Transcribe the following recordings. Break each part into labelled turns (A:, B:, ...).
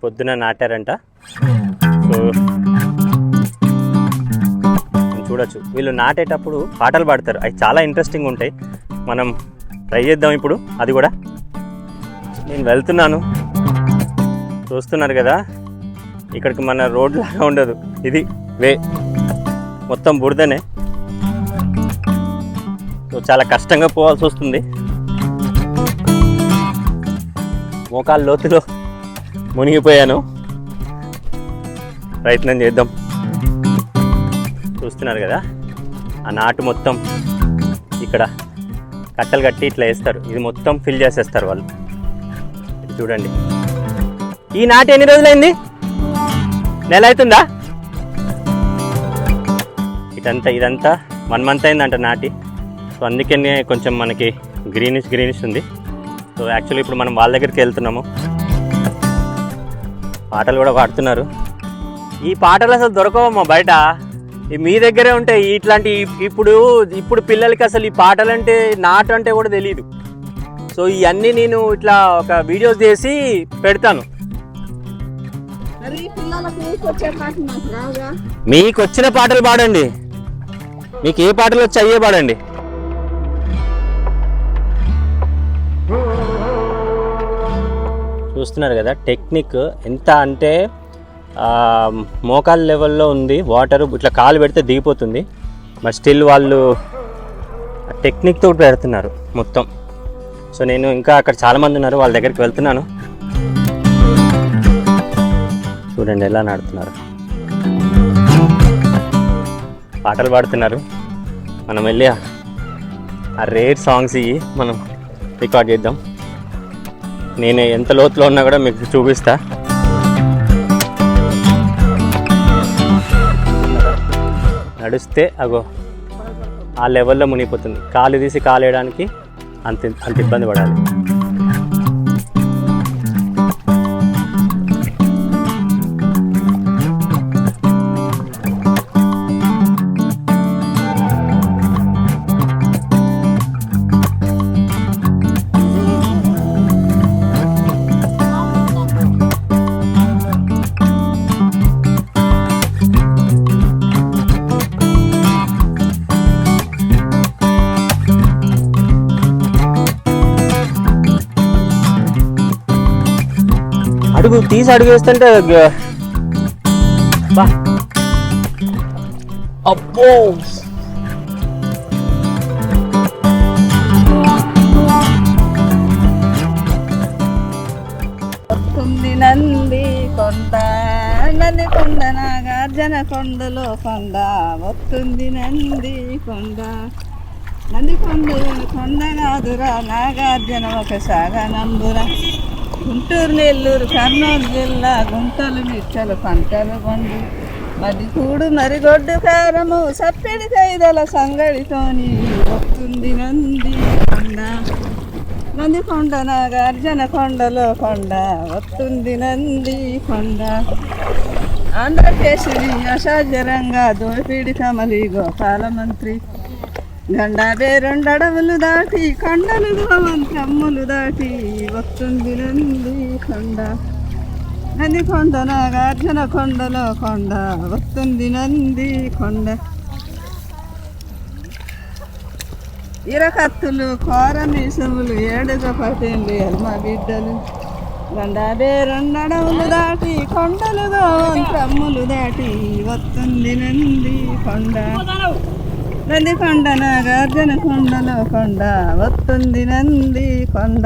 A: పొద్దున నాటారంట. సో చూడొచ్చు, వీళ్ళు నాటేటప్పుడు పాటలు పాడతారు, అవి చాలా ఇంట్రెస్టింగ్ ఉంటాయి. మనం ట్రై చేద్దాం ఇప్పుడు అది కూడా. నేను వెళ్తున్నాను, చూస్తున్నారు కదా, ఇక్కడికి మన రోడ్ లాగా ఉండదు, ఇది వే మొత్తం బురదనే. సో చాలా కష్టంగా పోవాల్సి వస్తుంది, మోకాళ్ళ లోతులో మునిగిపోయాను. ప్రయత్నం చేద్దాం. చూస్తున్నారు కదా, ఆ నాటు మొత్తం ఇక్కడ కట్టలు కట్టి ఇట్లా వేస్తారు, ఇది మొత్తం ఫిల్ చేసేస్తారు వాళ్ళు. చూడండి, ఈ నాటు ఎన్ని రోజులైంది? నెల అవుతుందా? ఇదంతా 1 month అయిందంట నాటి. సో అందుకనే కొంచెం మనకి గ్రీనిష్ ఉంది. సో యాక్చువల్లీ ఇప్పుడు మనం వాళ్ళ దగ్గరికి వెళ్తున్నాము. పాటలు కూడా పాడుతున్నారు. ఈ పాటలు అసలు దొరకవమ్మా బయట, మీ దగ్గరే ఉంటాయి ఇట్లాంటి. ఇప్పుడు పిల్లలకి అసలు ఈ పాటలు అంటే, నాటు అంటే కూడా తెలియదు. సో ఇవన్నీ నేను ఇట్లా ఒక వీడియోస్ చేసి పెడతాను. మీకు వచ్చిన పాటలు పాడండి, మీకు ఏ పాటలు వచ్చి అయ్యే పాడండి. చూస్తున్నారు కదా టెక్నిక్ ఎంత అంటే మోకాళ్ళ లెవెల్లో ఉంది వాటర్. ఇట్లా కాలు పెడితే దిగిపోతుంది, బట్ స్టిల్ వాళ్ళు టెక్నిక్తో పెడుతున్నారు మొత్తం. సో నేను ఇంకా అక్కడ చాలామంది ఉన్నారు, వాళ్ళ దగ్గరికి వెళ్తున్నాను. చూడండి ఎలా నాడుతున్నారు, పాటలు పాడుతున్నారు. మనం వెళ్ళి ఆ రేర్ సాంగ్స్ ఇవి మనం రికార్డ్ చేద్దాం. నేను ఎంత లోతులో ఉన్నా కూడా మీకు చూపిస్తా. నడిస్తే అగో ఆ లెవెల్లో మునిగిపోతుంది. కాలు తీసి కాలు వేయడానికి అంత ఇబ్బంది పడాలి. తీసి అడుగు వేస్తుంటే అబ్బో
B: నంది కొండ, నంది కొండ నాగార్జున కొండలో కొండ, వస్తుంది నంది కొండ. నంది కొండ కాదురా నాగార్జున ఒక సాగనంబురా. గుంటూరు నెల్లూరు కర్నూలు జిల్లా గుంటలు నిచ్చలు పంటలు కొండు, మది కూడు మరిగొడ్డు కారము సప్పిడి కైదల సంగడితోని, వస్తుంది నంది కొండ. నంది కొండ నాగార్జున కొండలో కొండ, వస్తుంది నంది కొండ. ఆంధ్రకేశరి అసాధ్యరంగా దోపిడి కమలి గోపాల మంత్రి, గండాబే 2 అడవులు దాటి కొండలు మంత్రమ్ములు దాటి, వస్తుంది నంది కొండ. నంది కొండ నాగార్జున కొండలో కొండ, వస్తుంది నంది కొండ. ఇరకత్తులు కోరమీసములు 7 పటేళ్ళు ఎల్మ బిడ్డలు, గండాబే 2 అడవులు దాటి కొండలు మంత్రమ్ములు దాటి, వస్తుంది నంది కొండ. నంది కొండ నాగార్జున కొండలో కొండ, వస్తుంది నంది కొండ.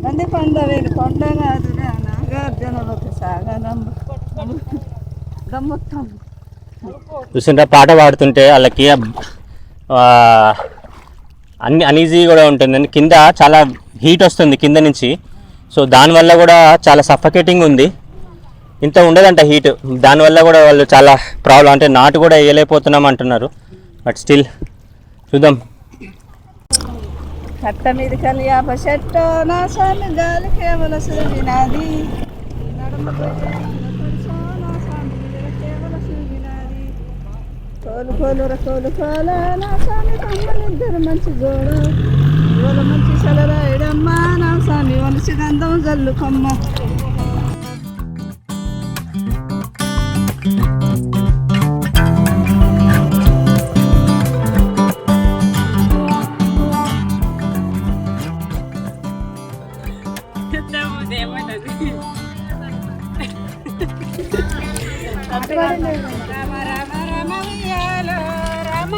B: నంది కొండ వేరు కొండ కాదురా నాగార్జున ఒక సాగనంబు.
A: చూసింటే పాట పాడుతుంటే వాళ్ళకి అన్ఈజీ కూడా ఉంటుంది, కింద చాలా హీట్ వస్తుంది కింద నుంచి. సో దానివల్ల కూడా చాలా సఫకేటింగ్ ఉంది. ఇంత ఉండదంట హీట్, దానివల్ల కూడా వాళ్ళు చాలా ప్రాబ్లం. అంటే నాటు కూడా వేయలేకపోతున్నాం అంటున్నారు, బట్ స్టిల్ చూద్దాం.
B: కట్ట మీద కలియాప చెట్టు నా స్వామి గాలి కేవల సూగినాది, కోలు కోలుర కోలు కోల నా స్వామి తమ్ములిద్దరు మంచి జోడు, ఇవాళ మంచి సలరాయడమ్మా నా స్వామి వలసి గంధం జల్లు కొమ్మ.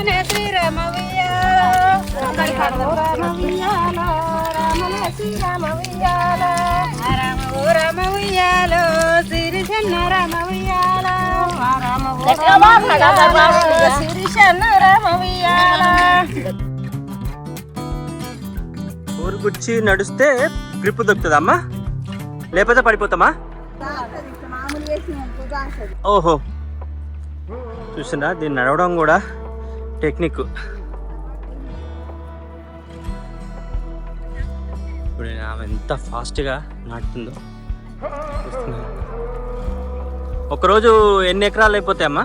B: రామునే శ్రీరామ ఉయ్యాలో రామ ఉయ్యాలో రామునే శ్రీరామ ఉయ్యాలో రామ ఉయ్యాలో సిరిసన్న రామ ఉయ్యాలో సిరిసన్న రామ ఉయ్యాలో.
A: ఊరు గుచ్చి నడిస్తే గ్రిప్ దొక్కుతుందమ్మా, లేకపోతే పడిపోతామా? ఓహో, చూసినా దీన్ని నడవడం కూడా టెక్నిక్. ఇప్పుడు ఆమె ఎంత ఫాస్ట్గా నాటుతుందో చూస్తున్నా. ఒకరోజు ఎన్ని ఎకరాలు అయిపోతాయమ్మా?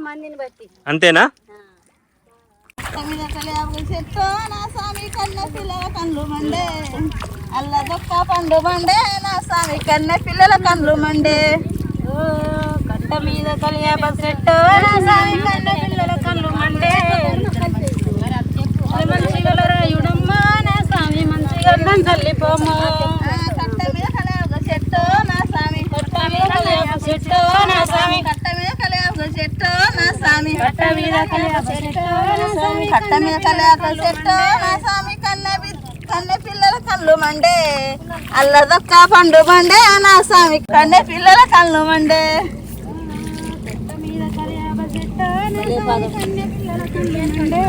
B: మందిని బట్టి
A: అంతేనా?
B: చెట్టు నా స్వామి కన్న పిల్లల కళ్ళు మండే అల్లదొక్క పండు మండే నా స్వామి కన్న పిల్లల కళ్ళు మండే కట్ట మీద కలియాప చెట్టు నా స్వామి కన్న పిల్లల కళ్ళు మండే మంచిగా రాయుడమ్మ నా స్వామి మంచిగా తల్లిపోమ్మ కట్ట మీద కలియాప చెట్టు నా స్వామి కట్ట మీద కలియాప చెట్టు నా స్వామి కట్ట మీద కలియాప చెట్టు నా స్వామి కట్ట మీద కలియాప చెట్టు నా స్వామి కట్ట మీద కలియాప చెట్టు నా స్వామి కన్నె పిల్లల కళ్ళు మండే అల్లదొక్క పండు మండే నా స్వామి కన్నె పిల్లల కళ్ళు మండే కట్ట మీద కలియాప చెట్టు కన్నె పిల్లల కళ్ళు మండే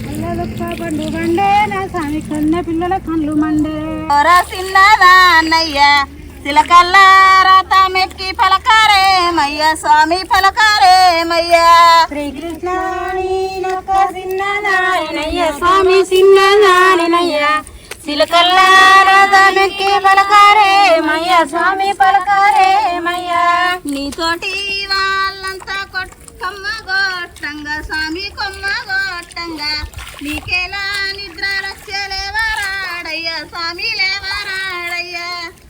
B: అల్లదొక్క పండు మండే నా స్వామి కన్నె పిల్లల కళ్ళు మండే ఓరా సిన్నదా అన్నయ్య తిలకల్లారత మెక్కి పలకారే మయ్య స్వామి పలకారే మయ్య శ్రీకృష్ణ స్వామి సిన్నదానయ్య తిలకల్లారత మెక్కి పలకారే మయ్య స్వామి పలకారే మయ్య నీతోటి వాళ్ళంతా కొమ్మ గొట్టంగా స్వామి కొమ్మ గొట్టంగా నీకేలా నిద్రలొచ్చలేవరాడయ్యా స్వామి లేవరాడయ్యా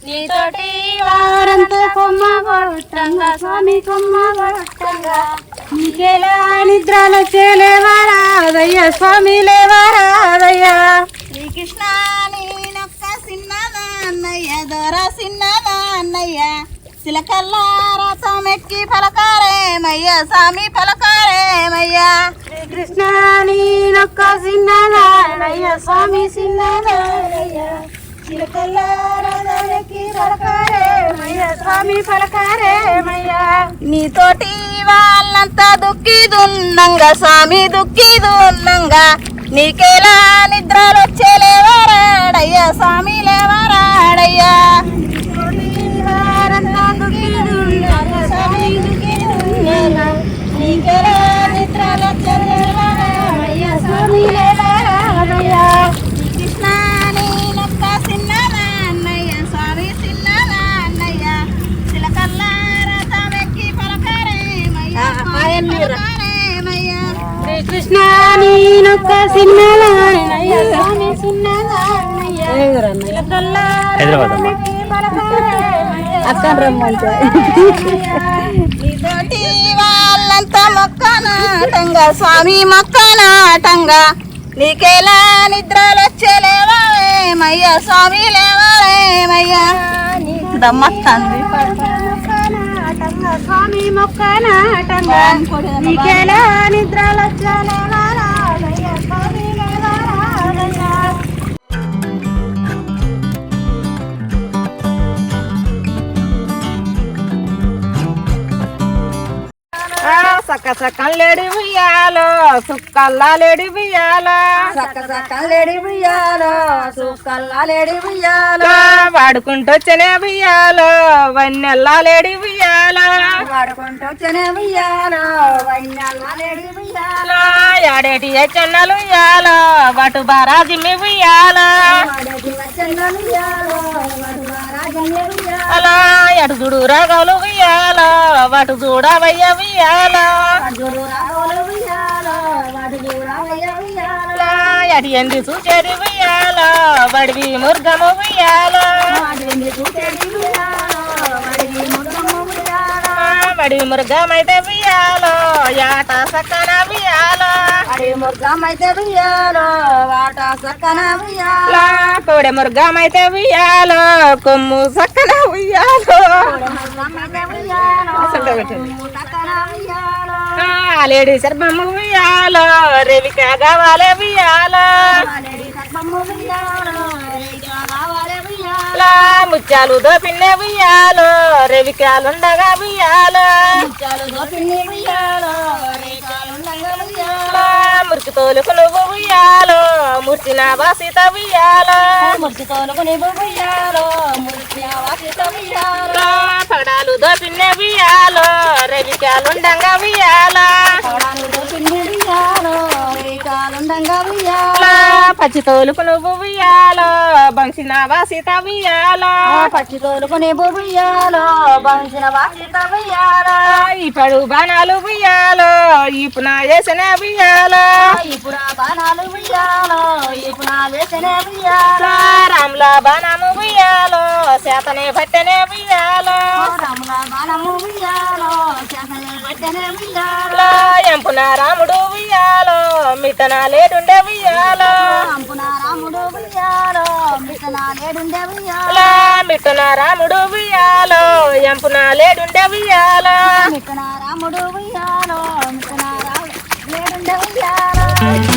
B: నీతోటి వారంతా కొమ్మ గొట్టంగా స్వామి కొమ్మ గొట్టంగా నీకేలా నిద్రలొచ్చలేవరాదయ్యా స్వామి లేవరాదయ్యా శ్రీకృష్ణ నేనొక్క సిన్నదాన్నయ్య దొర సిన్నదాన్నయ్య చిలకల్లారత మెక్కి పలకారేమయ్య స్వామి పలకారేమయ్య శ్రీకృష్ణ నేనొక్క సిన్నదాన్నయ్య స్వామి సిన్నదానయ్య చిలకల్లారత మెక్కి పలకారేమయ్య స్వామి పలకారేమయ్య నీతోటి వాళ్ళంతా దుఃఖి దున్నంగా స్వామి దుఃఖి దున్నంగా నీకేలా నిద్రలొచ్చేలేవరాడయ్యా స్వామి లేవరాడయ్యా నీకేలా నిద్రలొచ్చేలేవరాడయ్యా స్వామి లేవరాడయ్యా కృష్ణ నేనొక్క సిన్నదాన్నయ్య స్వామి సిన్నదాన్నయ్య చిలకల్లారత మెక్కి పలకారేమయ్యా పలకారేమయ్యా శ్రీకృష్ణ నేనొక్క సిన్నదాన్నయ్య స్వామి సిన్నదాన్నయ్య చిలకల్లారత మెక్కి పలకారేమయ్యా అక్కడ రమ్మంటే నీతోటి వాళ్ళంతా మొక్కనాటంగా స్వామి మొక్కనాటంగా నీకేలా నిద్రలొచ్చలేవరేమయ్యా స్వామి లేవరేమయ్యా దమ్మత్తంది స్వామి మొక్కనాటంగా నీకేలా నిద్రలొచ్చలేవరాదయ్యా స్వామి లేవరాదయ్యా సక్క సక్కలేడి ఉయ్యాలో సుక్కల్లాలేడి ఉయ్యాలో సక్క సక్కలేడి ఉయ్యాలో సుక్కల్లాలేడి ఉయ్యాలో వాడుకుంటొచ్చనే ఉయ్యాలో వన్నెల్లాలేడి ఉయ్యాలో వాడుకుంటొచ్చనే ఉయ్యాలో వన్నెల్లాలేడి ఉయ్యాలో యాడేటి చెన్నలు ఉయ్యాలో వాటు బారాజిమ్మి ఉయ్యాలో అలా ఎటు చూడు రాగలు ఉయ్యాలో వాటు చూడవయ్య ఉయ్యాలో అడి ఎండి చూచేది ఉయ్యాలో వడివి ముర్గము ఉయ్యాలో వడి ముర్గమైతే ఉయ్యాలో యాట సక్కన ఉయ్యాలో ముర్గమైతే ఉయ్యాలో వాట సక్కన ఉయ్యాలో కోడె ముర్గమైతే ఉయ్యాలో కొమ్ము సక్కన ఉయ్యాలో
C: మాలేడి సర్బమ్మ ఉయ్యాలో రేవిక కావాలే ఉయ్యాలో ముత్యాలు దోపిన్నే ఉయ్యాలో రేవికాలుండగా ఉయ్యాలో మురికి తోలుకు నువ్వు ఉయ్యాలో ముర్చిన వాసిత ఉయ్యాలో పగడాలు దోపిన్నే ఉయ్యాలో రేవికాలుండగా ఉయ్యాలో పచ్చి తోలుకు నువ్వు ఉయ్యాలో బంచిన వాసిత ఉయ్యాలో
B: పచ్చి తోలుకునే బొయ్యాలో బంచిన వాసిత ఉయ్యాలో
C: ఇప్పుడు బాణాలు ఉయ్యాలో ఇప్పుడు వేసిన ఉయ్యాలో
B: ఇప్పుడు బాణాలు ఉయ్యాలో ఇప్పుడు వేసనే ఉయ్యాలో
C: రాముల బాణము ఉయ్యాలో చేతనే పట్టనే ఉయ్యాలో
B: రాముల బాణము ఉయ్యాలో చేతనే పట్టనే ఉయ్యాలో
C: ఎంపున రాముడు ఉయ్యాలో మితన లేడుండే ఉయ్యాలో
B: అంపున రాముడు ఉయ్యాలో మితన లేడుండే ఉయ్యాలో
C: మితన రాముడు ఉయ్యాలో ఎంపున లేడుండే ఉయ్యాలో
B: మితన రాముడు ఉయ్యాలో మితన లేడుండే ఉయ్యాలో